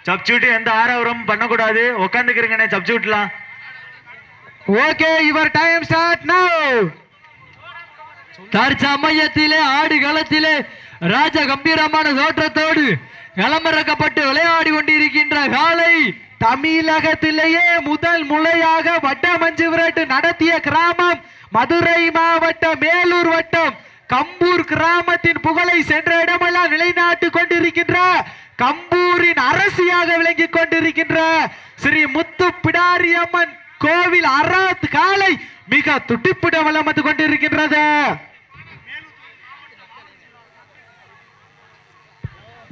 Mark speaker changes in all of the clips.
Speaker 1: Substitute எந்த ஆரவரும் பண்ணக்கூடாது. உட்காந்துக்கிறீங்கண்ணே சப்ஸ்டியூட்லாம்.
Speaker 2: Okay your time start now.
Speaker 3: தற்சமயத்திலே ஆடு களத்திலே ராஜ கம்பீரமான தோற்றத்தோடு களமிறக்கப்பட்டு விளையாடி கொண்டிருக்கின்ற காலை
Speaker 2: தமிழகத்திலேயே முதல் முறையாக வட்டமஞ்சு விரட்டு நடத்திய கிராமம் மதுரை மாவட்டம் மேலூர் வட்டம் கம்பூர் கிராமத்தின் புகழை சென்ற இடமெல்லாம் நிலைநாட்டு கொண்டிருக்கின்ற கம்பூரின் அரசியாக விளங்கி கொண்டிருக்கின்ற ஸ்ரீ முத்து பிடாரியம்மன் கோவில் அராத் காலை மிக துடிப்புட வலம் வந்து கொண்டிருக்கின்றது.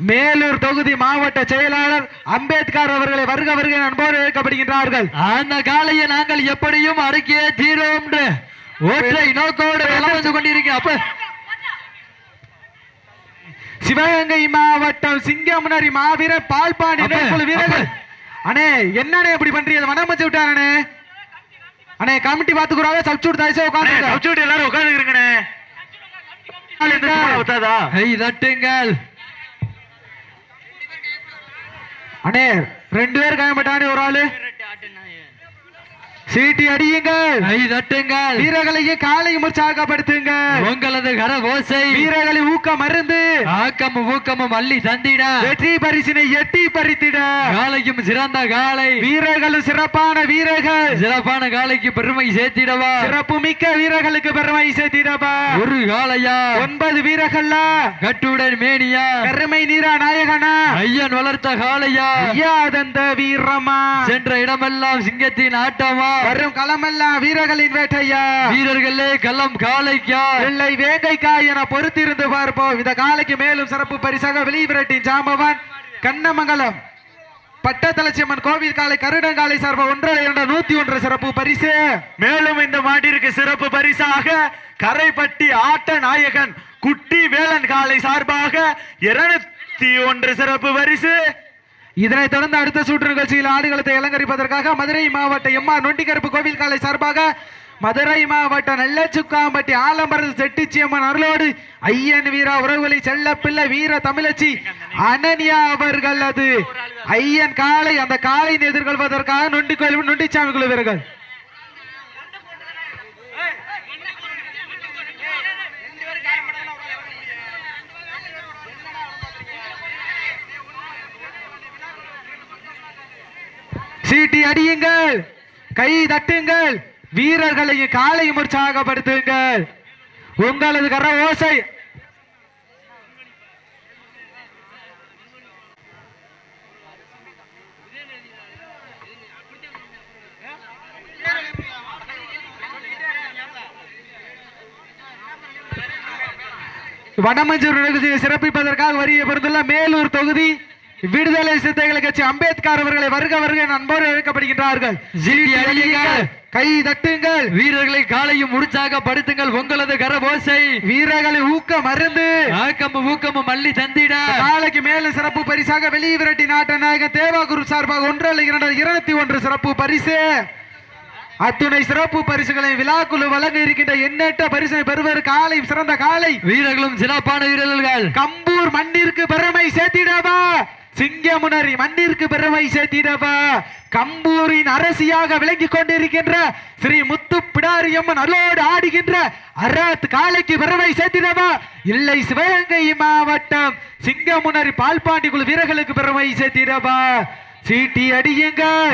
Speaker 2: மேலூர் தொகுதி மாவட்ட செயலாளர் அம்பேத்கர் அவர்களை வருக வருக அன்போடு அழைக்கப்படுகின்றார்கள்.
Speaker 3: அந்த காலையை நாங்கள் எப்படியும் அறுக்கியே தீரோம் ஒற்றை நோக்கோடு வலம் வந்து கொண்டிருக்கிறோம்.
Speaker 2: சிவகங்கை மாவட்டம் சிங்கமுனரி மாவீரர் பால்பாண்டி வீரர்கள். அண்ணே என்னண்ணே இப்படி பண்றீங்க? வனமச்சு விட்டானே அண்ணே. கமிட்டி பாத்துக்குறாங்க. சப்ஸ்டியூட் தயசே உட்கார்ந்து.
Speaker 1: சப்ஸ்டியூட் எல்லாரும் உட்கார்ந்துக்கிறீங்கண்ணே.
Speaker 3: தட்டுங்கள்
Speaker 2: அண்ணே. 2 பேர் காயப்பட்டானே. ஒரு ஆளு சீட்டி அடியுங்கள்.
Speaker 3: தட்டுங்கள்.
Speaker 2: வீரர்களையும் காலையும் உற்சாகப்படுத்துங்கள்.
Speaker 3: உங்களது கர ஓசை
Speaker 2: வீரர்களை ஊக்கம் மருந்து
Speaker 3: ஆக்கமும் ஊக்கமும் அள்ளி தந்திட
Speaker 2: வெற்றி பரிசினை எட்டி பறித்திட
Speaker 3: காலையும் சிறந்த காலை
Speaker 2: வீரர்களும் சிறப்பான வீரர்கள்
Speaker 3: சிறப்பான காலைக்கு பெருமை சேர்த்திடவா
Speaker 2: சிறப்பு மிக்க வீரர்களுக்கு பெருமை சேர்த்திடவா.
Speaker 3: ஒரு காலையா
Speaker 2: 9 வீரர்கள்
Speaker 3: கட்டுடன் மேனியா
Speaker 2: கருமை நீரா நாயகனா
Speaker 3: ஐயன் வளர்த்த காலையா
Speaker 2: ஐயாதந்த வீரமா
Speaker 3: சென்ற இடமெல்லாம் சிங்கத்தின் ஆட்டமா
Speaker 2: வரும் களமெல்லாம் வீரர்களின் வேட்டையா
Speaker 3: வீரர்களே களம் காலைக்கா
Speaker 2: இல்லை வேங்கைக்கா என பொறுத்திருந்து பார்ப்போம். இந்த காலைக்கு மேலும் சிறப்பு பரிசாக வெளிவிரட்டின் ஜாம்பவான் கண்ணமங்கலம் பட்டத்தலட்சியம்மன் கோவில் காலை கருடங்காலை சார்பாக 101 சிறப்பு பரிசு.
Speaker 1: மேலும் இந்த மாட்டிற்கு சிறப்பு பரிசாக கரைப்பட்டி ஆட்ட நாயகன் குட்டி வேலன் காலை சார்பாக 201 சிறப்பு பரிசு.
Speaker 2: இதனைத் தொடர்ந்து அடுத்த சுற்று நிகழ்ச்சியில் ஆடுகளத்தை அலங்கரிப்பதற்காக மதுரை மாவட்ட எம்ஆர் நொண்டிக்கருப்பு கோவில் காலை சார்பாக மதுரை மாவட்ட நல்லச்சுக்காம்பட்டி ஆலம்பரது செட்டிச்சியம்மன் அருளோடு ஐயன் வீரா உறவுகளை செல்ல பிள்ளை வீர தமிழச்சி அனன்யா அவர்கள் அது ஐயன் காலை அந்த காலையின் எதிர்கொள்வதற்காக நொண்டிச்சாமி குழு வீரர்கள். சீட்டி அடியுங்கள். கை தட்டுங்கள். வீரர்களையும் காலையும் உற்சாகப்படுத்துங்கள். உங்களது கர ஓசை வடமஞ்சூர் நிகழ்ச்சியை சிறப்பிப்பதற்காக வரிய பெருந்துள்ள மேலூர் தொகுதி விடுதலை சிறுத்தைகள் கட்சி அம்பேத்கர் அவர்களை வருக வருக அன்போடு அழைக்கப்படுகின்றார்கள். கை தட்டுங்கள்.
Speaker 3: வீரர்களை காலையும் உற்சாகப்படுத்துங்கள். உங்களது கரபோசை
Speaker 2: வீரர்களை ஊக்கம் மருந்து
Speaker 3: ஆக்கமும் ஊக்கமும் அள்ளி தந்திட
Speaker 2: காலைக்கு மேலும் சிறப்பு பரிசாக வெளிவிரட்டி நாட்ட நாயகன் தேவாகுரு சார்பாக 201 சிறப்பு பரிசு. அத்துணை சிறப்பு பரிசுகளை விழாக்குழு வழங்க இருக்கின்ற எண்ணற்ற பரிசை பெறுவர் காலை சிறந்த காலை
Speaker 3: வீரர்களும் சிறப்பான வீரர்கள்
Speaker 2: கம்பூர் மண்ணிற்கு பெருமை சேர்த்திடவா சிங்கமுனரி மண்ணிற்கு பெருமை சேர்த்திடவா கம்பூரின் அரசியாக விளங்கி கொண்டிருக்கின்ற ஸ்ரீ முத்து பிடாரியம்மன் அருளோடு ஆடுகின்ற அராத் காலைக்கு பெருமை சேர்த்திடவா இல்லை சிவகங்கை மாவட்டம் சிங்கமுனரி பால்பாண்டி குழு வீரர்களுக்கு பெருமை சேர்த்திடவா. சீட்டி அடியுங்கள்.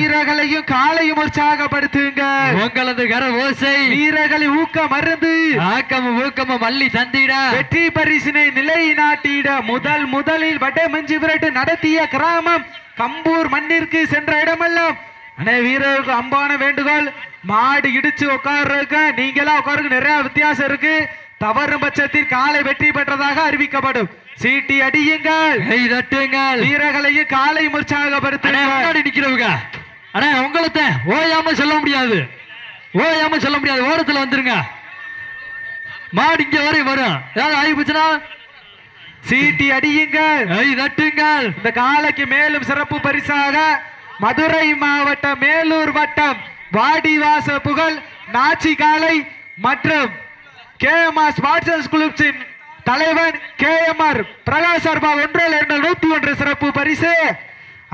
Speaker 2: வீரர்களையும் காலையும் உற்சாகப்படுத்துங்கள்.
Speaker 3: உங்களது கர ஓசை
Speaker 2: வீரர்களை ஊக்க மருந்து
Speaker 3: ஆக்கமும் ஊக்கமும் அள்ளி தந்திட
Speaker 2: வெற்றி பரிசினை நிலைநாட்டிட முதலில் வடமஞ்சு விரட்டு நடத்திய கிராமம் கம்பூர் மண்ணிற்கு சென்ற இடமெல்லாம் வீரர்களுக்கு அம்பான வேண்டுகோள். மாடு இடிச்சு உட்கார்றதுக்கு நீங்களா உட்காருக்கு நிறைய வித்தியாசம் இருக்கு. தவறும் பட்சத்தில் காலை வெற்றி பெற்றதாக அறிவிக்கப்படும். சீட்டி அடியுங்கள். வீரர்களையும் காலை உற்சாகப்படுத்துங்கள்.
Speaker 3: நிக்கிறவங்க ஆனா உங்களை ஓயாம சொல்ல முடியாது ஓரத்துல வந்துருங்க. மாடு இங்க வரை வரும். ஏதாவது ஆகிப்போச்சுன்னா
Speaker 2: சீட்டி அடியுங்கள். இந்த காலைக்கு மேலும் சிறப்பு பரிசாக மதுரை மாவட்டம் மேலூர் வட்டம் வாடிவாச புகழ் நாச்சி காலை மற்றும் KMR ஸ்பான்சர்ஸ் குழுவின் தலைவன் KMR பிரகாஷ் சார்பாக 101 சிறப்பு பரிசு.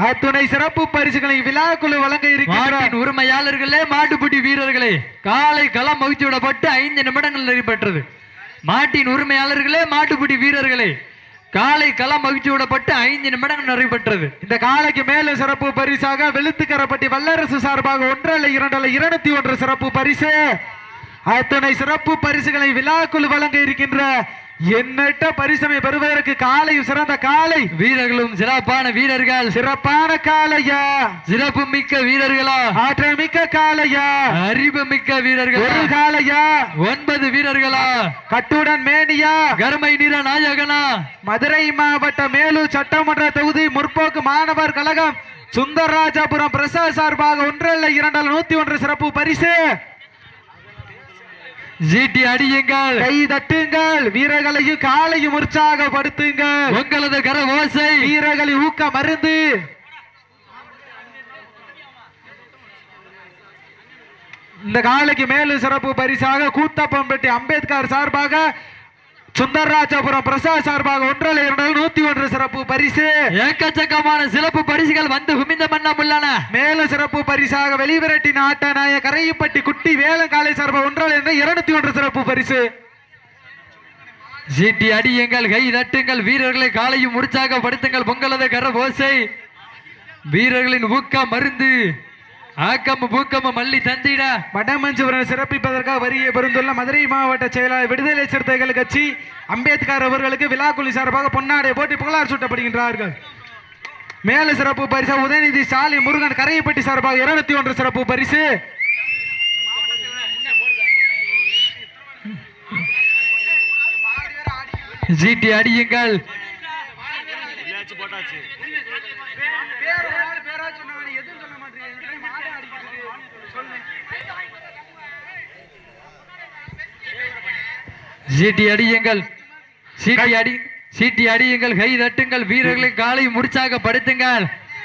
Speaker 2: அத்துணை சிறப்பு பரிசுகளை விழாக்குழு வழங்க இருக்கிறார்.
Speaker 3: மாட்டின் உரிமையாளர்களே, மாட்டுப்பிடி வீரர்களே, காலை களம் மகிழ்ச்சி விடப்பட்டு 5 நிமிடங்கள் நிறைவேற்றது. மாட்டின் உரிமையாளர்களே, மாட்டுப்பிடி வீரர்களே, காலை களம் மகிழ்ச்சி விடப்பட்டு 5 நிமிடங்கள் நிறைவேற்றது.
Speaker 2: இந்த காலைக்கு மேலும் சிறப்பு பரிசாக வெளுத்துக்கரப்பட்டி வல்லரசு சார்பாக 102 சிறப்பு பரிசு. அத்துணை சிறப்பு பரிசுகளை விழாக்குழு வழங்க இருக்கின்ற எண்ணற்ற பரிசனை பெறுவதற்கு காலையும் சிறந்த காலை
Speaker 3: வீரர்களும் சிறப்பான வீரர்கள்,
Speaker 2: சிறப்பான காலையா,
Speaker 3: சிறப்பு மிக்க வீரர்களா,
Speaker 2: ஆற்றல் மிக்க காலையா,
Speaker 3: அறிவு மிக்க வீரர்கள்,
Speaker 2: ஒரு காலையா,
Speaker 3: 9 வீரர்களா,
Speaker 2: கட்டுடன் மேனியா,
Speaker 3: கருமை நிற நாயகனா,
Speaker 2: மதுரை மாவட்ட மேலூர் சட்டமன்ற தொகுதி முற்போக்கு மாணவர் கழகம் சுந்தரராஜபுரம் பிரசாத் சார்பாக 101 சிறப்பு பரிசு.
Speaker 3: ஜீட்டி அடியுங்கள்,
Speaker 2: கை தட்டுங்கள், வீரர்களையும் காலையும் உற்சாகப்படுத்துங்கள்.
Speaker 3: உங்களது கர ஓசை
Speaker 2: வீரர்களை ஊக்க மருந்து. இந்த காலைக்கு மேலும் சிறப்பு பரிசாக கூத்தப்பம்பட்டி அம்பேத்கர் சார்பாக சுந்தரராஜபுரம் பிரசாத் சார்பாக 101 சிறப்பு பரிசு.
Speaker 3: ஏக்கச்சக்கமான சிறப்பு பரிசுகள் வந்து குமிந்த மன்னம் உள்ளன.
Speaker 2: மேலும் சிறப்பு பரிசாக வெளிவிரட்டி நாட்டநாய கரையப்பட்டி குட்டி வேலங்காலை சார்பாக 101 சிறப்பு பரிசு.
Speaker 3: ஜீட்டி அடியுங்கள், கை தட்டுங்கள், வீரர்களை காலையும் உற்சாகப்படுத்துங்கள். பொங்கலது கர ஓசை வீரர்களின் ஊக்கம் மருந்து, ஆக்கம் பூக்கமும் மல்லி தந்திட
Speaker 2: வடமஞ்சுவரன் சிறப்பிப்பதற்காக வரியை பெருந்துள்ள மதுரை மாவட்ட செயலாளர் விடுதலை சிறுத்தைகள் கட்சி அம்பேத்கர் அவர்களுக்கு விழாக்குழு சார்பாக பொன்னாடை போட்டி புகழார் சூட்டப்படுகின்றார்கள். மேல சிறப்பு பரிசு உதயநிதி ஸ்டாலின் முருகன் கரையப்பட்டி சார்பாக 201 சிறப்பு பரிசு.
Speaker 3: ஜீட்டி அடியுங்கள், சீட்டி அடியுங்கள், சீட்டி அடியுங்கள், கை தட்டுங்கள், வீரர்களின் காலை உற்சாகப்படுத்துங்கள்.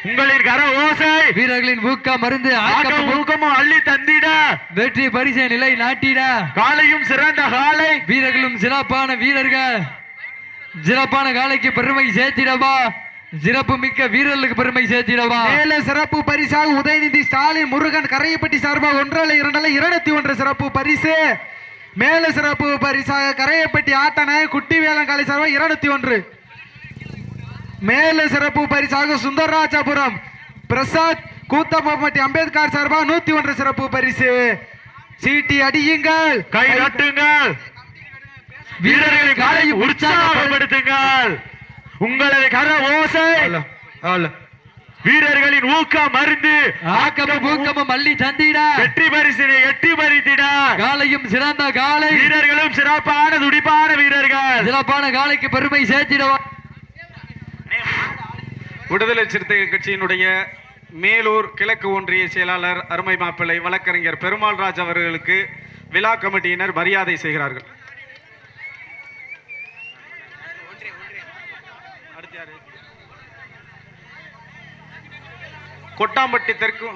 Speaker 1: உங்களின் கர ஓசை
Speaker 3: வீரர்களின் ஊக்க மருந்து,
Speaker 1: ஆக்கமும் ஊக்கமும் அள்ளி தந்திட
Speaker 3: வெற்றி பரிசை நிலை நாட்டிட
Speaker 1: காலையும் சிறந்த காலை,
Speaker 3: வீரர்களும் சிறப்பான வீரர்கள், சிறப்பான காலைக்கு பெருமை சேர்த்திடவா, சிறப்பு மிக்க வீரர்களுக்கு பெருமை சேர்த்திடவா.
Speaker 2: மேல சிறப்பு பரிசாக உதயநிதி ஸ்டாலின் முருகன் கரையப்பட்டி சார்பாக 102 சிறப்பு பரிசு. மேல சிறப்பு பரிசாக கரையப்பட்டி ஆட்டநாய குட்டி வேலங்காலை சார்பாக 201. மேல சிறப்பு பரிசாக சுந்தரராஜபுரம் பிரசாத் கூத்தப்பட்டி அம்பேத்கர் சார்பாக 101 சிறப்பு பரிசு. சீட்டி அடியுங்கள்,
Speaker 1: கை தட்டுங்கள், வீரர்களை காலை உற்சாகப்படுத்துங்கள். உங்களது கர ஓசை வீரர்களின் ஊக்கம் மருந்து,
Speaker 3: ஆக்கமும் ஊக்கமும் மல்லி தந்திட
Speaker 1: வெற்றி பரிசினை எட்டி பறித்திட
Speaker 3: காலையும் சிறந்த காலை,
Speaker 1: வீரர்களும் சிறப்பான துடிப்பான வீரர்கள்,
Speaker 3: சிறப்பான காலைக்கு பெருமை சேர்த்திடவா.
Speaker 4: விடுதலை சிறுத்தைகள் கட்சியினுடைய மேலூர் கிழக்கு ஒன்றிய செயலாளர் அருமை மாப்பிள்ளை வழக்கறிஞர் பெருமாள் ராஜ் அவர்களுக்கு விழா கமிட்டியினர் மரியாதை செய்கிறார்கள். கொட்டாம்பட்டி தெற்கு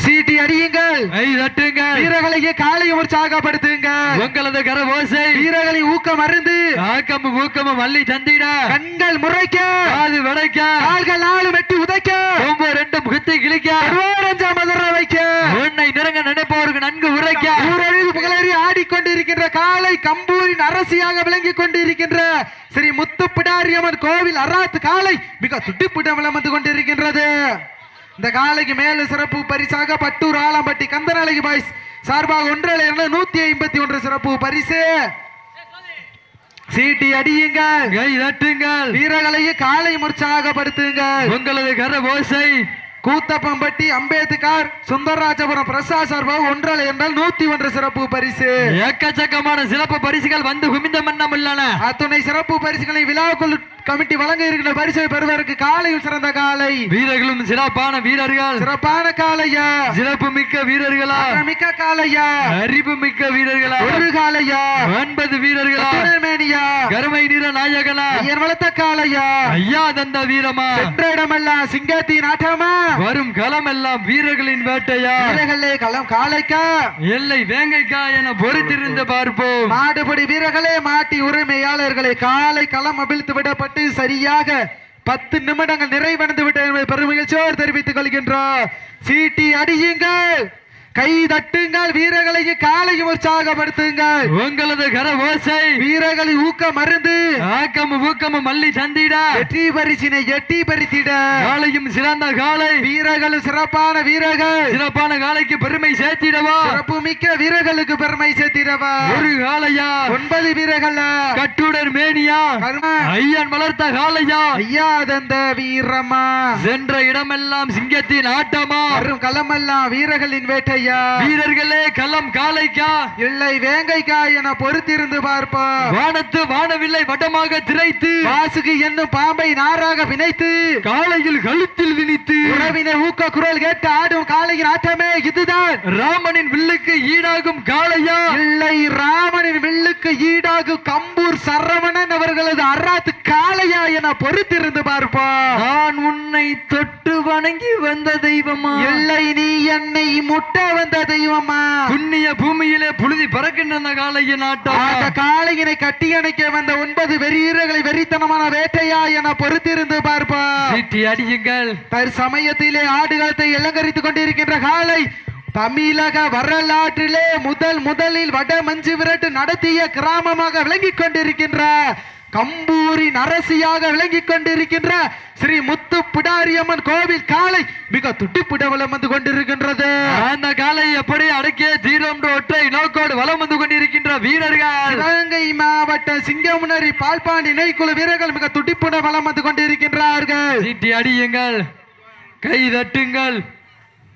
Speaker 2: சீட்டி அடியுங்கள்,
Speaker 3: கை தட்டுங்கள்,
Speaker 2: வீரர்களையே காலையை உற்சாகப்படுத்துங்கள்.
Speaker 3: உங்களது கர ஓசை
Speaker 2: வீரர்களை ஊக்கம் மருந்து,
Speaker 3: ஆக்கமும் ஊக்கமும் மல்லி தந்திட
Speaker 2: கண்கள் முறைக்க,
Speaker 3: காது விடைக்க,
Speaker 2: கால்கள் 4 வெட்டி உதைக்க,
Speaker 3: கொம்பு 2 குத்தி கிழிக்க,
Speaker 2: மதுர வைக்க,
Speaker 3: உன்னை நெருங்க நினைப்பவருக்கு நன்கு உரைக்க,
Speaker 2: ஊரழிவு புகழறி ஆடிக்கொண்டிருக்கின்ற காலை கம்பூரின் அரசியாக விளங்கிக் கொண்டிருக்கின்ற ஸ்ரீ முத்து பிடாரியம்மன் கோவில் அராத்து காலை மிக துடிப்புடன் விளம் வந்து கொண்டிருக்கின்றது. இந்த காலைக்கு மேல சிறப்பு பரிசாக பட்டூர் ஆலம்பட்டி கந்தனாலகி பாய்ஸ் சார்பாக 151 சிறப்பு பரிசு. சீட்டி அடியுங்கள்,
Speaker 3: கை தட்டுங்கள்,
Speaker 2: வீரர்களையே காலை உற்சாகப்படுத்துங்கள்.
Speaker 3: உங்களது கர ஓசை
Speaker 2: கூத்தப்பம்பட்டி அம்பேத்கர் சுந்தரராஜபுரம் பிரசாத் சார்பாக 101 சிறப்பு பரிசு.
Speaker 3: ஏக்கச்சக்கமான சிறப்பு பரிசுகள் வந்து குமிந்த மன்னம் உள்ளன.
Speaker 2: அத்துணை சிறப்பு பரிசுகளை விழாக்குழு கமிட்டி வழங்க இருக்கிற பரிசை பெறுவதற்கு காலையும் சிறந்த காலை,
Speaker 3: வீரர்களும் சிறப்பான வீரர்கள்,
Speaker 2: சிறப்பான காலையா,
Speaker 3: சிறப்பு மிக்க வீரர்களா,
Speaker 2: மிக்க காலையா,
Speaker 3: அறிவு மிக்க வீரர்களா,
Speaker 2: ஒரு காலையா,
Speaker 3: 9 வீரர்களா,
Speaker 2: மேனியா,
Speaker 3: கருமை நிற நாயகனா,
Speaker 2: ஐயன் வளர்த்த காலையா,
Speaker 3: ஐயா தந்த வீரமா,
Speaker 2: சென்ற இடமெல்லாம் சிங்கத்தின் ஆட்டமா,
Speaker 3: வரும் களம் எல்லாம் வீரர்களின் வேட்டையா,
Speaker 2: வீரர்களே களம் காலைக்கா,
Speaker 3: எல்லை வேங்கைக்கா என பொறுத்திருந்து பார்ப்போம்.
Speaker 2: மாடுபடி வீரர்களே, மாட்டி உரிமையாளர்களே, காலை களம் அவிழ்த்து விடப்பட்டு சரியாக 10 நிமிடங்கள் நிறைவடைந்து விட்ட என்பதை பெருமகிழ்ச்சியோடு தெரிவித்துக் கொள்கின்றோம். சீட்டி அடியுங்கள், கை தட்டுங்கள், வீரர்களை காலையும் உற்சாகப்படுத்துங்கள்.
Speaker 3: உங்களது கர ஓசை
Speaker 2: வீரர்களை ஊக்க மருந்து
Speaker 3: ஆக்கமும் ஊக்கமும் மல்லி சந்திட
Speaker 2: வெற்றி பரிசினை எட்டி பறித்திட
Speaker 3: காலையும் சிறந்த காலை,
Speaker 2: வீரர்களும் சிறப்பான வீரர்கள்,
Speaker 3: சிறப்பான காலைக்கு பெருமை சேர்த்திடவா,
Speaker 2: சிறப்பு மிக்க வீரர்களுக்கு பெருமை சேர்த்திடவா.
Speaker 3: ஒரு காலையா
Speaker 2: 9 வீரர்கள்,
Speaker 3: கட்டுடர் மேனியா, ஐயன் வளர்த்த காலையா,
Speaker 2: ஐயா தந்த வீரமா,
Speaker 3: சென்ற இடமெல்லாம் சிங்கத்தின் ஆட்டமா,
Speaker 2: வரும் களமெல்லாம் வீரர்களின் வேட்டையா,
Speaker 3: வீரர்களே களம் காலைக்கா
Speaker 2: இல்லை வேங்கைக்கா என பொறுத்திருந்து பார்ப்போம்.
Speaker 3: வானத்து வானவில்லை வட்டமாக திரைத்து
Speaker 2: வாசுகி என்னும் பாம்பை நாராக பிணைத்து
Speaker 3: காலையில் கழுத்தில் வினித்து
Speaker 2: உறவினை ஊக்க குரல் கேட்டு ஆடும் காளையின் ஆட்டமே இதுதான்.
Speaker 3: ராமனின் வில்லுக்கு ஈடாகும் காளையா,
Speaker 2: இல்லை ராமனின் வில்லுக்கு ஈடாகும் கம்பூர் சரவணன் அவர்களது அராத்து காளையா என பொறுத்திருந்து பார்ப்போம்.
Speaker 3: நான் உன்னை தொட்டு வணங்கி வந்த தெய்வமா,
Speaker 2: இல்லை நீ என்னை முட்ட வந்த தெய்வமா,
Speaker 3: புண்ணிய பூமியிலே புழுதி பறக்கின்ற காளையின்
Speaker 2: அந்த
Speaker 3: ஆட்டம்,
Speaker 2: காளையினை கட்டி அணைக்க வந்த 9 வீரர்களை வெறித்தனமான வேட்டையா என பொறுத்திருந்து பார்ப்போம்.
Speaker 3: சீட்டி அடியுங்கள்,
Speaker 2: தற்சமயத்திலே ஆடுகளத்தை இளங்கரித்துக் கொண்டிருக்கின்ற காளை தமிழக வரலாற்றிலே முதலில் வட மஞ்சு விரட்டு நடத்திய கிராமமாக விளங்கிக் கொண்டிருக்கின்ற கம்பூரின் அரசியாக விளங்கிக் கொண்டிருக்கின்ற ஸ்ரீ முத்து பிடாரியம்மன் கோவில் காளை மிக துட்டிப்புட வலம் வந்து கொண்டிருக்கின்றது.
Speaker 3: அந்த காலை எப்படி அடக்கிய தீரம் ஒற்றை நோக்கோடு வலம் வந்து கொண்டிருக்கின்ற வீரர்கள்
Speaker 2: சிவகங்கை மாவட்ட சிங்கமுனரி பால்பாண்டி இணைக்குழு வீரர்கள் மிக துட்டிப்புட வலம் வந்து கொண்டிருக்கின்றார்கள்.
Speaker 3: சீட்டி அடியுங்கள், கை தட்டுங்கள்.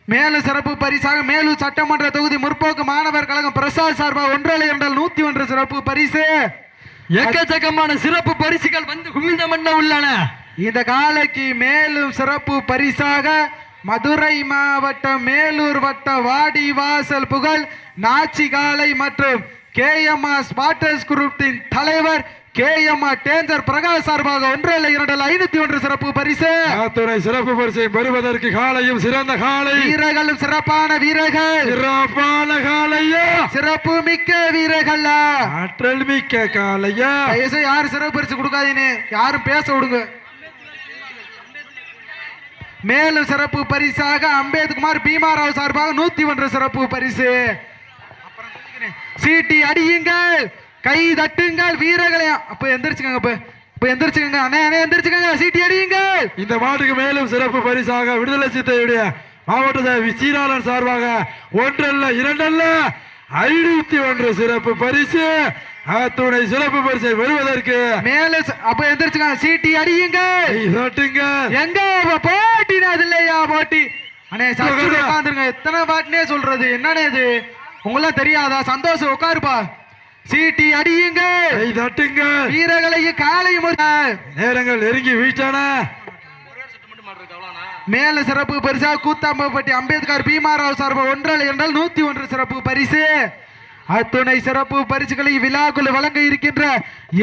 Speaker 2: மேலும் சிறப்பு பரிசாக மேலூர் சட்டமன்ற தொகுதி முற்போக்கு மாணவர் கழகம் பிரசாத் சார்பாக 101 சிறப்பு பரிசு,
Speaker 3: எக்கச்சக்கமான சிறப்பு பரிசுகள் வந்து குமிந்த மண்ண உள்ளன.
Speaker 2: இந்த காலைக்கு மேலும் சிறப்பு பரிசாக மதுரை மாவட்டம் மேலூர் வட்ட வாடி வாசல் புகழ் நாச்சி காலை மற்றும் KMR ஸ்பாட்டர்ஸ் குரூப்பின் தலைவர் KMR டேஞ்சர் பிரகாஷ் சார்பாக 501 சிறப்பு பரிசு.
Speaker 5: துணை சிறப்பு பரிசை பெறுவதற்கு காலையும் சிறந்த காலை,
Speaker 2: வீரர்களும் சிறப்பான வீரர்கள்,
Speaker 5: சிறப்பான காலையா,
Speaker 2: சிறப்பு மிக்க வீரர்கள்,
Speaker 5: ஆற்றல் மிக்க காலையா.
Speaker 2: யாரும் சிறப்பு பரிசு கொடுக்காதீங்க, யாரும் பேச விடுங்க. மேலும் சிறப்பு பரிசாக அம்பேத்குமார் பீமாராவ் சார்பாக 101 சிறப்பு பரிசு. சீட்டி அடியுங்கள், கை தட்டுங்கள், வீரர்களே அப்ப எந்திரிச்சுக்கங்க, இப்ப எந்திரிச்சுக்கங்க அண்ணே, எந்திரிச்சுக்கங்க, சீட்டி அடியுங்கள்.
Speaker 5: இந்த மாட்டுக்கு மேலும் சிறப்பு பரிசாக விடுதலை சித்தையுடைய மாவட்ட சீராளன் சார்பாக 1 அல்ல 2 அல்ல 501 சிறப்பு பரிசு. துணை சிறப்பு பரிசை பெறுவதற்கு
Speaker 2: மேலும் அப்ப எந்திரிச்சுக்கங்க, சீட்டி அடியுங்கள். எங்க போட்டினது இல்லையா போட்டி அண்ணே, உட்காந்துருங்க. எத்தனை பாட்டுனே சொல்றது என்னன்னே இது உங்களாம் தெரியாதா? சந்தோஷம் உட்காருப்பா. சீட்டி அடியுங்கள், வீரர்களை காலையும்
Speaker 5: நேரங்கள் நெருங்கி வீட்டான.
Speaker 2: மேல சிறப்பு பரிசா கூத்தாம்பட்டி அம்பேத்கர் பீமாராவ் சார்பு 101 சிறப்பு பரிசு. அத்துணை சிறப்பு பரிசுகளை விழாக்குள் வழங்க இருக்கின்ற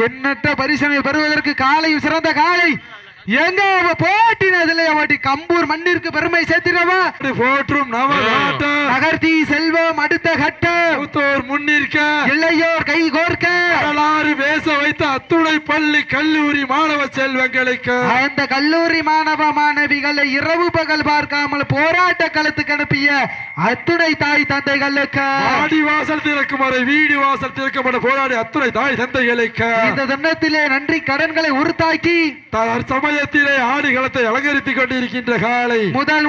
Speaker 2: எண்ணற்ற பரிசனை பெறுவதற்கு காலையும் சிறந்த காலை எங்க போட்டினதில்லை கம்பூர் மண்ணிற்கு பெருமை சேர்த்திடவா
Speaker 5: போற்றும்
Speaker 2: நகர்த்தி செல்வம் அடுத்த கட்டம்
Speaker 5: முன்னிற்க
Speaker 2: இளையோர் கை கோர்க்க
Speaker 5: வரலாறு பேச வைத்த அத்துணை பள்ளி கல்லூரி மாணவ செல்வங்களுக்கு
Speaker 2: அந்த கல்லூரி மாணவ மாணவிகளை இரவு பகல் பார்க்காமல் போராட்ட களத்துக்கு அனுப்பிய அத்துணை தாய் தந்தைகளுக்கு
Speaker 5: ஆடி வாசல் திறக்கும் வரை வீடு வாசல் திறக்கப்பட போராடி அத்துணை தாய் தந்தைகளுக்கு
Speaker 2: இந்த தினத்திலே நன்றி கடன்களை உறுத்தாக்கி
Speaker 5: சமயத்திலே ஆடுகளத்தை அலங்கரித்துக் கொண்டிருக்கின்ற காலை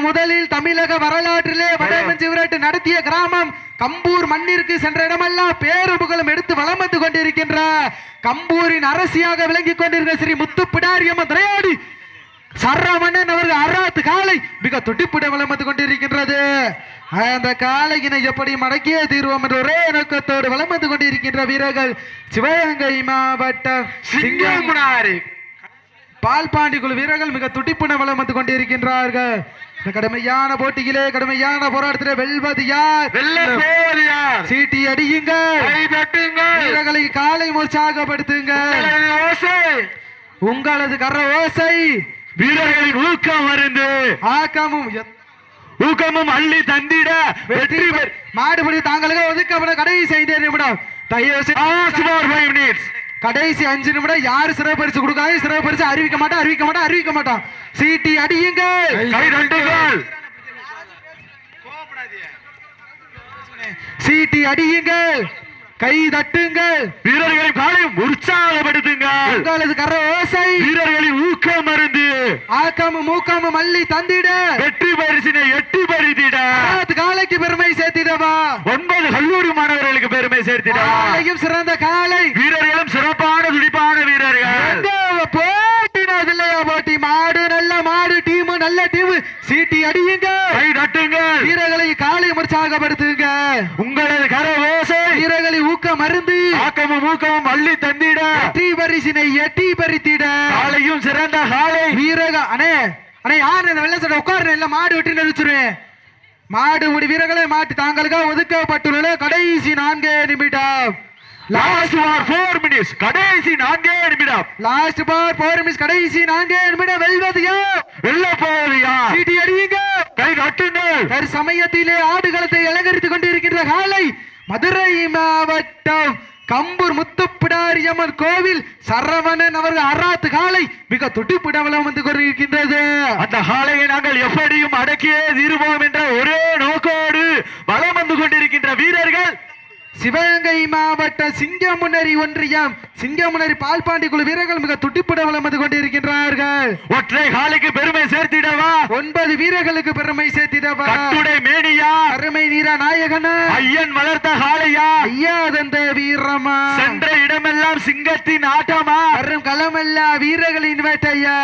Speaker 2: முதலில் தமிழக வரலாற்றிலே வடமஞ்சு விரட்டு நடத்திய கிராமம் கம்பூர் மண்ணிற்கு சென்ற இடமெல்லாம் பேரு புகழும் எடுத்து வலம் வந்து கொண்டிருக்கின்ற கம்பூரின் அரசியாக விளங்கிக் கொண்டிருக்கிற ஸ்ரீ முத்து பிடாரியம்மன் திரையாடி சரவணன் அவர்கள் அராத்து காலை மிக துடிப்புட வலம் வந்து கொண்டிருக்கின்றது. அந்த காலையினை எப்படி மடக்கிய தீர்வோம் என்ற ஒரே நோக்கத்தோடு வலம் வந்து கொண்டிருக்கின்ற வீரர்கள் சிவகங்கை மாவட்டம் சிங்கமுனாரி பால்பாண்டி குழு வீரர்கள் மிக துடிப்புன வளம் வந்து கொண்டிருக்கின்றார்கள். இந்த கடுமையான போட்டியிலே கடுமையான போராட்டத்திலே வெல்வது யார்?
Speaker 1: வெல்லப்போவது யார்?
Speaker 2: சீட்டி அடியுங்கள்,
Speaker 1: கை தட்டுங்கள்,
Speaker 2: வீரர்களை காலை உற்சாகப்படுத்துங்கள்.
Speaker 1: ஓசை,
Speaker 2: உங்களது கர ஓசை
Speaker 1: வீரர்களின் ஊக்கம் மருந்து,
Speaker 2: ஆக்கமும்
Speaker 1: ஊக்கமும் அள்ளி தந்திட வெற்றி
Speaker 2: மாடுபடி தாங்களுக்கு ஒதுக்கப்பட கடைசி 5 நிமிடம். தயவு செய்து
Speaker 1: Last for 5 minutes.
Speaker 2: கடைசி 5 நிமிடம் யாரு சிறப்பு பரிசு கொடுக்காது, சிறப்பு பரிசு அறிவிக்க மாட்டோம். சீட்டி அடியுங்கள்,
Speaker 1: கை தட்டுங்கள்,
Speaker 2: சீட்டி அடியுங்கள், கை தட்டுங்கள்,
Speaker 1: வீரர்களின் காலையும் உற்சாகப்படுத்துங்கள்.
Speaker 2: உங்களது கர ஓசை
Speaker 1: வீரர்களின் ஊக்கம் மருந்து,
Speaker 2: ஆக்கமும் மூக்கமும் அள்ளி தந்திட
Speaker 1: வெற்றி பரிசினை எட்டி பறித்திட
Speaker 2: காலைக்கு பெருமை சேர்த்திடவா,
Speaker 1: 9 கல்லூரி மாணவர்களுக்கு பெருமை சேர்த்திடவா.
Speaker 2: காலையும் சிறந்த காலை,
Speaker 1: வீரர்களும் சிறப்பான துடிப்பான வீரர்கள்.
Speaker 2: போட்டினதில்லையா போட்டி, மாடு நல்ல மாடு, டீம் நல்ல டீம். சீட்டி அடியுங்க,
Speaker 1: கை தட்டுங்கள்,
Speaker 2: வீரர்களை காலை உற்சாகப்படுத்துங்க.
Speaker 1: உங்களது கர ஓசை
Speaker 2: வீரர்களை ஊக்க மருந்து,
Speaker 1: ஆக்கமும் ஊக்கமும் அள்ளி தந்திட
Speaker 2: வெற்றி பரிசினை எட்டி பறித்திட
Speaker 1: காலையும் சிறந்த காலை.
Speaker 2: வீரக அண்ணே யார் இந்த வெள்ள சட்டை உட்காரு, எல்லாம் மாடு வெட்டி நிறுத்துருவேன். மாடு முடி வீரர்களை மாட்டு தாங்களுக்காக ஒதுக்கப்பட்டுள்ள கடைசி 4 நிமிடம்.
Speaker 1: Last for 4 minutes. கடைசி 4 நிமிடம்.
Speaker 2: லாஸ்ட் பார் 4 மினிட்ஸ், கடைசி 4 நிமிடம். வெல்வது யார்?
Speaker 1: வெல்ல போவது யார்?
Speaker 2: சீட்டி அடியுங்க,
Speaker 1: கை தட்டுங்கள்.
Speaker 2: தற்சமயத்திலே ஆடுகளத்தை அலங்கரித்துக் கொண்டிருக்கின்ற காலை மதுரை மாவட்டம் கம்பூர் முத்துப்பிடாரியம்மன் கோவில் சரவணன் அவர்கள் அராத்து காலை மிக துடிப்புடவலம் வந்து கொண்டிருக்கின்றது.
Speaker 1: அந்த காலையை நாங்கள் எப்படியும் அடக்கியே தீருவோம் என்ற ஒரே நோக்கோடு வலம் வந்து கொண்டிருக்கின்ற வீரர்கள்
Speaker 2: சிவகங்கை மாவட்ட சிங்கமுனரி ஒன்றியம் சிங்கமுனரி பால்பாண்டி குழு வீரர்கள் மிக துடிப்புடவலம் வந்து கொண்டிருக்கின்றார்கள்.
Speaker 1: ஒற்றை காலைக்கு பெருமை சேர்த்திடவா,
Speaker 2: 9 வீரர்களுக்கு பெருமை சேர்த்திடவா,
Speaker 1: கட்டுடை மேனியா,
Speaker 2: அருமை நீரா நாயகனா,
Speaker 1: ஐயன் வளர்த்த காளையா,
Speaker 2: ஐயா தந்த வீரமா,
Speaker 1: சென்ற இடமெல்லாம் சிங்கத்தின் ஆட்டமா,
Speaker 2: வரும் களமல்ல வீரர்களின் வேட்டையா,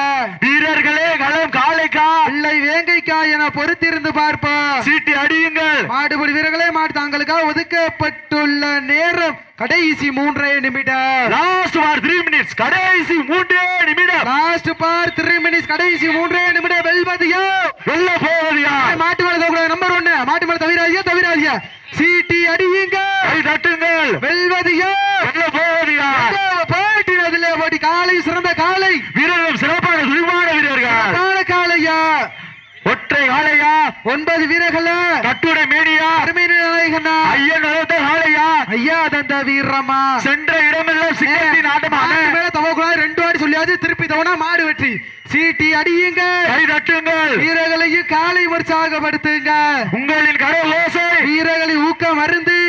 Speaker 1: வீரர்களே களம் காளைக்கா
Speaker 2: பிள்ளை வேங்கைக்கா என பொறுத்திருந்து பார்ப்போம்.
Speaker 1: சீட்டி அடியுங்கள்.
Speaker 2: மாடுபிடி வீரர்களே மாட்டு தாங்களுக்காக ஒதுக்கப்பட்டுள்ள நேரம் கடைசி 3 நிமிடம்.
Speaker 1: Last for 3 minutes. கடைசி 3 நிமிடம்.
Speaker 2: லாஸ்ட் பார் 3 மினிட்ஸ், கடைசி 3 நிமிடம். வெல்வது யார்?
Speaker 1: வெல்ல போவது யார்?
Speaker 2: மாட்டு மேல தோக்குறது நம்பர் 1. மாட்டு மேல தவிராதியா. சீட்டி அடியுங்க,
Speaker 1: கை தட்டுங்கள்.
Speaker 2: வெல்வது யார்?
Speaker 1: வெல்ல போவது யார்?
Speaker 2: போட்டினதிலே போட்டி காலை சிறந்த காலை,
Speaker 1: வீரர்களும் சிறப்பான துணிவான வீரர்கள்.
Speaker 2: காலையா,
Speaker 1: ஒற்றை காளையா,
Speaker 2: 9 வீரர்கள்,
Speaker 1: கட்டுடை மேனியா,
Speaker 2: அருமை நாயகனா,
Speaker 1: ஐயன் வளர்த்த காளையா,
Speaker 2: ஐயா தந்த வீரமா,
Speaker 1: சென்ற இடமெல்லாம் சிங்கத்தின் ஆட்டமா.
Speaker 2: மேல தவக்கூடாது 2 வாடி சொல்லியாச்சு, திருப்பி தவணா மாடு வெற்றி. சீட்டி அடியுங்க,
Speaker 1: கை தட்டுங்கள்,
Speaker 2: வீரர்களையும் காலை உற்சாகப்படுத்துங்க.
Speaker 1: உங்களின் கர ஓசை
Speaker 2: வீரர்களை ஊக்கம் மருந்து,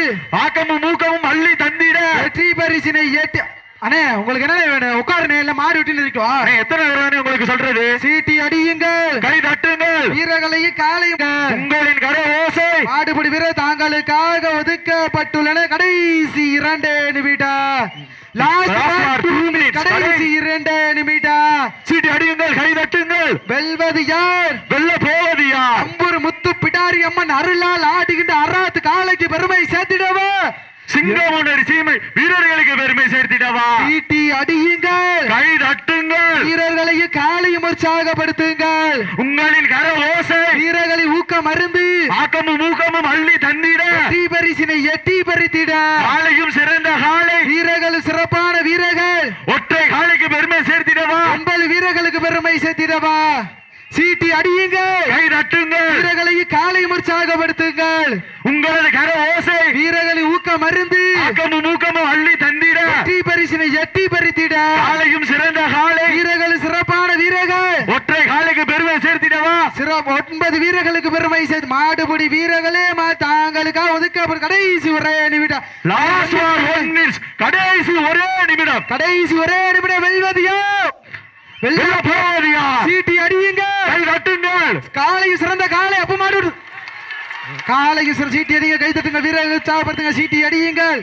Speaker 1: ஆக்கமும் ஊக்கமும் அள்ளி தந்திட
Speaker 2: வெற்றி பரிசினை ஏற்று. அண்ணே உங்களுக்கு என்ன வேணும்? உட்காருனே, இல்ல மாடு வெட்டி இருக்கோம்.
Speaker 1: அண்ணே, எத்தனை தடவை உங்களுக்கு சொல்றது?
Speaker 2: சீட்டி அடியுங்கள்,
Speaker 1: கை தட்டுங்கள்,
Speaker 2: வீரர்களையும் காலை
Speaker 1: உங்களின் கர ஓசை
Speaker 2: மாடுபிடி வீரர் தாங்களுக்காக ஒதுக்கப்பட்டுள்ளன கடைசி 2 நிமிடம். Last
Speaker 1: Last 2 minutes.
Speaker 2: கடைசி 2 நிமிடம்.
Speaker 1: சீட்டி அடியுங்கள், கை தட்டுங்கள்.
Speaker 2: வெல்வது யார்?
Speaker 1: வெல்ல போவது யார்?
Speaker 2: அம்பூர் முத்து பிடாரி அம்மன் அருளால் ஆடுகின்ற அராத்து காலைக்கு பெருமை சேர்த்திடவா,
Speaker 1: சிங்கமுனரி சீமை வீரர்களுக்கு பெருமை சேர்த்திடவா,
Speaker 2: சீட்டி அடியுங்கள்,
Speaker 1: கை தட்டுங்கள்,
Speaker 2: வீரர்களையும் காலையும் உற்சாகப்படுத்துங்கள்.
Speaker 1: உங்களின் கர ஓசை
Speaker 2: வீரர்களை ஊக்கம் மருந்து,
Speaker 1: ஆக்கமும் ஊக்கமும் அள்ளி தந்திட
Speaker 2: வெற்றி பரிசினை எட்டி பறித்திட
Speaker 1: காலையும் சிறந்த காலை,
Speaker 2: வீரர்கள் சிறப்பான வீரர்கள்,
Speaker 1: ஒற்றை காலைக்கு பெருமை சேர்த்திடவா,
Speaker 2: 9 வீரர்களுக்கு பெருமை சேர்த்திடவா. சீட்டி அடியுங்கள்,
Speaker 1: கை தட்டுங்கள்,
Speaker 2: வீரர்களையும் காலையும் உற்சாகப்படுத்துங்கள்.
Speaker 1: உங்களது கர ஓசை
Speaker 2: வீரர்களை ஊக்கம் மருந்து,
Speaker 1: ஆக்கமும் ஊக்கமும் அள்ளி தந்திட
Speaker 2: வெற்றி பரிசினை எட்டி பறித்திட
Speaker 1: காலையும் சிறந்த காலை,
Speaker 2: வீரர்கள் சிறப்பான வீரர்கள்,
Speaker 1: ஒற்றை காலைக்கு பெருமை சேர்த்திடவா,
Speaker 2: 9 வீரர்களுக்கு பெருமை சேர்த்து மாடுபிடி வீரர்களே தாங்களுக்காக ஒதுக்கப்படும் கடைசி 1 நிமிடம்.
Speaker 1: Last for 1 minutes. கடைசி 1 நிமிடம்.
Speaker 2: கடைசி 1 நிமிடம். வெல்வது யார்?
Speaker 1: வெல்ல போவது யார்?
Speaker 2: சீட்டி அடியுங்க,
Speaker 1: கை தட்டுங்கள்,
Speaker 2: காலையும் சிறந்த காலை. அப்ப மாடு காலையும் சிறந்த சீட்டி அடிங்க, கை தட்டுங்க, வீரர்கள் உற்சாகப்படுத்துங்க. சீட்டி அடியுங்கள்.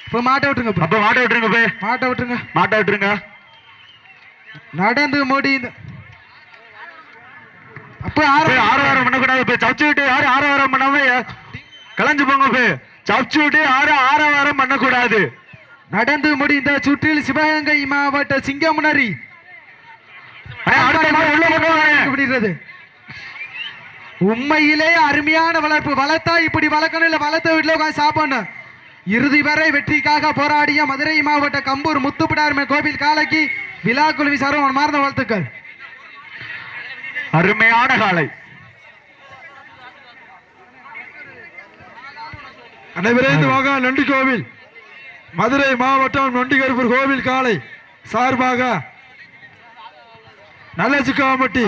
Speaker 2: இப்ப மாட்ட விட்டுருங்க,
Speaker 1: அப்ப மாட்ட விட்டுருங்க,
Speaker 2: மாட்ட விட்டுருங்க,
Speaker 1: மாட்ட விட்டுருங்க.
Speaker 2: நடந்து முடிந்து அப்ப
Speaker 1: ஆரவாரம் பண்ணக்கூடாது. சவுச்சு விட்டு யாரு ஆரவாரம் பண்ணாம கலைஞ்சு போங்க. சவுச்சு விட்டு யாரு ஆரவாரம் பண்ணக்கூடாது.
Speaker 2: நடந்து முடிந்த சுற்றில் சிவகங்கை மாவட்ட சிங்கமுனரி விடுகிறது. உண்மையிலே அருமையான வளர்ப்பு. வளர்த்தா இப்படி வளர்க்கணும், இல்ல வளர்த்த வீட்டுல உட்காந்து சாப்பிடணும். இறுதி வரை வெற்றிக்காக போராடிய மதுரை மாவட்ட கம்பூர் முத்துப்பிடார்மை கோவில் காலைக்கு விழா குழுவி சார்பாக மார்ந்த வாழ்த்துக்கள்.
Speaker 1: அருமையான காலை.
Speaker 5: அனைவரைந்து வாங்க. நொண்டி கோவில் மதுரை மாவட்டம் நொண்டிகருப்பூர் கோவில் காலை சார்பாக நல்ல சிக்காமட்டி